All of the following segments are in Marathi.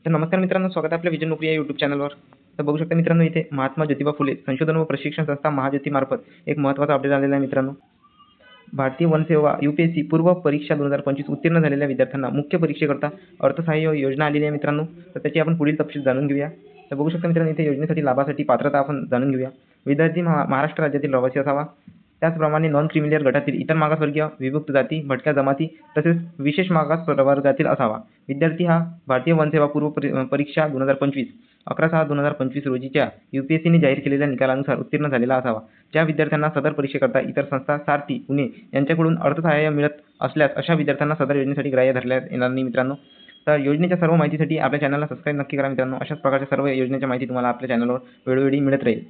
तर नमस्कार मित्रांनो, स्वागत आहे आपल्या विजन नोकरी या यूट्यूब चॅनलवर. तर बघू शकता मित्रांनो, इथे महात्मा ज्योतिबा फुले संशोधन व प्रशिक्षण संस्था महाज्योतीमार्फत एक महत्त्वाचा अपडेट आलेला आहे मित्रांनो. भारतीय वन सेवा UPSC पूर्व परीक्षा 2025 उत्तीर्ण झालेल्या विद्यार्थ्यांना मुख्य परीक्षेकरता अर्थसहाय्य योजना आलेली आहे मित्रांनो. तर त्याची आपण पुढील तपशील जाणून घेऊया. तर बघू शकता मित्रांनो, इथे योजनेसाठी लाभासाठी पात्रता आपण जाणून घेऊया. विद्यार्थी महाराष्ट्र राज्यातील रहिवासी असावा. त्याचप्रमाणे नॉन क्रिमिलियर गटातील इतर मागासवर्गीय, विभक्त जाती, भटक्या जमाती तसेच विशेष मागास प्रवर्गातील असावा. विद्यार्थी हा भारतीय वन सेवा पूर्व परीक्षा 2025 11/6/2025 रोजीच्या UPSCने जाहीर केलेल्या निकालानुसार उत्तीर्ण झालेला असावा. ज्या विद्यार्थ्यांना सदर परीक्षेकरता इतर संस्था सारथी पुणे यांच्याकडून अर्थसहाय्य मिळत असल्यास अशा विद्यार्थ्यांना सदर योजनेसाठी ग्राह्य धरण्यात येणार नाही मित्रांनो. तर योजनेच्या सर्व माहितीसाठी आपल्या चॅनलला सबस्क्राईब नक्की करा मित्रांनो. अशाच प्रकारच्या सर्व योजनेच्या माहिती तुम्हाला आपल्या चॅनलवर वेळोवेळी मिळत राहील.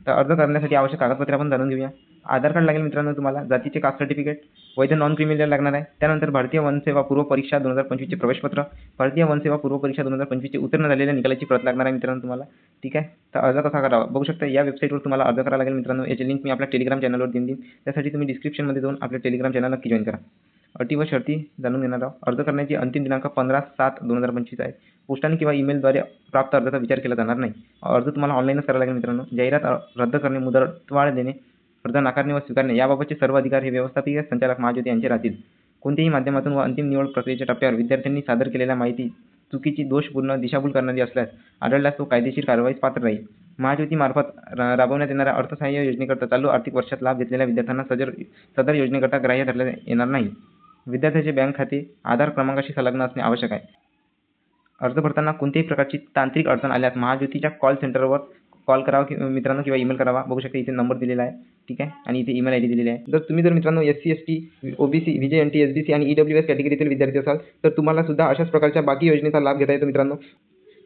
तर अर्ज करण्यासाठी आवश्यक कागदपत्रे आपण जाणून घेऊया. आधार कार्ड लागेल मित्रांनो तुम्हाला, जातीचे कास्ट सर्टिफिकेट, वैध नॉन क्रिमिलियर लागणार आहे. त्यानंतर भारतीय वन सेवा पूर्व परीक्षा 2025 चे प्रवेशपत्र, भारतीय वन सेवा पूर्व परीक्षा 2025 चे उत्तीर्ण झालेल्या निकालाची प्रत लागणार आहे मित्रांनो तुम्हाला. ठीक आहे. तर अर्ज कसा करावा बघू शकता. या वेबसाईटवर तुम्हाला अर्ज करावा लागेल मित्रांनो. याची लिंक मी आपल्या टेलिग्राम चॅनलवर देईन. त्यासाठी तुम्ही डिस्क्रिप्शनमध्ये जाऊन आपल्या टेलिग्राम चॅनल नक्की जॉईन करा. अटी व शर्ती जाणून घेणार आहोत. अर्ज करण्याची अंतिम दिनांक 15/7/2025 आहे. पोस्टाने किंवा ईमेलद्वारे प्राप्त अर्जाचा विचार केला जाणार नाही. अर्ज तुम्हाला ऑनलाईनच करावा लागेल मित्रांनो. जाहिरात रद्द करणे, मुदतवाढ देणे, अर्ज नाकारणे व स्वीकारणे याबाबतचे सर्व अधिकार हे व्यवस्थापकीय संचालक महाज्योती यांचे राहतील. कोणत्याही माध्यमातून व अंतिम निवड प्रक्रियेच्या टप्प्यावर विद्यार्थ्यांनी सादर केलेल्या माहिती चुकीची, दोषपूर्ण, दिशाभूल करणारी असल्यास आढळल्यास तो कायदेशीर कारवाईस पात्र राहील. महाज्योतीमार्फत राबवण्यात येणाऱ्या अर्थसहाय्य योजनेकरता चालू आर्थिक वर्षात लाभ घेतलेल्या विद्यार्थ्यांना सदर योजनेकरता ग्राह्य धरले येणार नाही. विद्यार्थ्याचे बँक खाते आधार क्रमांकाशी संलग्न असणे आवश्यक आहे. अर्ज भरताना कोणत्याही प्रकारची तांत्रिक अडचण आल्यास महाज्योतीच्या कॉल सेंटरवर कॉल करावा मित्रांनो किंवा ईमेल करावा. बघू शकता इथे नंबर दिलेला आहे. ठीक आहे. आणि इथे ईमेल ID दिलेली आहे. जर मित्रांनो SC ST OBC VJNT SBC आणि EWS कॅटेगरीतील विद्यार्थी असाल तर तुम्हाला सुद्धा अशाच प्रकारच्या बाकी योजनेचा लाभ घेता येतो मित्रांनो.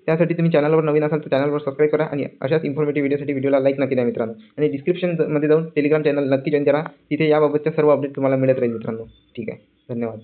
त्यासाठी तुम्ही चॅनलवर नवीन असाल तर चॅनलवर सबस्क्राईब करा आणि अशाच इन्फॉर्मेटिव्ह व्हिडिओसाठी व्हिडिओला लाईक नक्की द्या मित्रांनो. आणि डिस्क्रिप्शनमध्ये जाऊन टेलिग्राम चॅनल नक्की जॉईन करा. तिथे याबाबतच्या सर्व अपडेट तुम्हाला मिळत राहील मित्रांनो. ठीक आहे. धन्यवाद.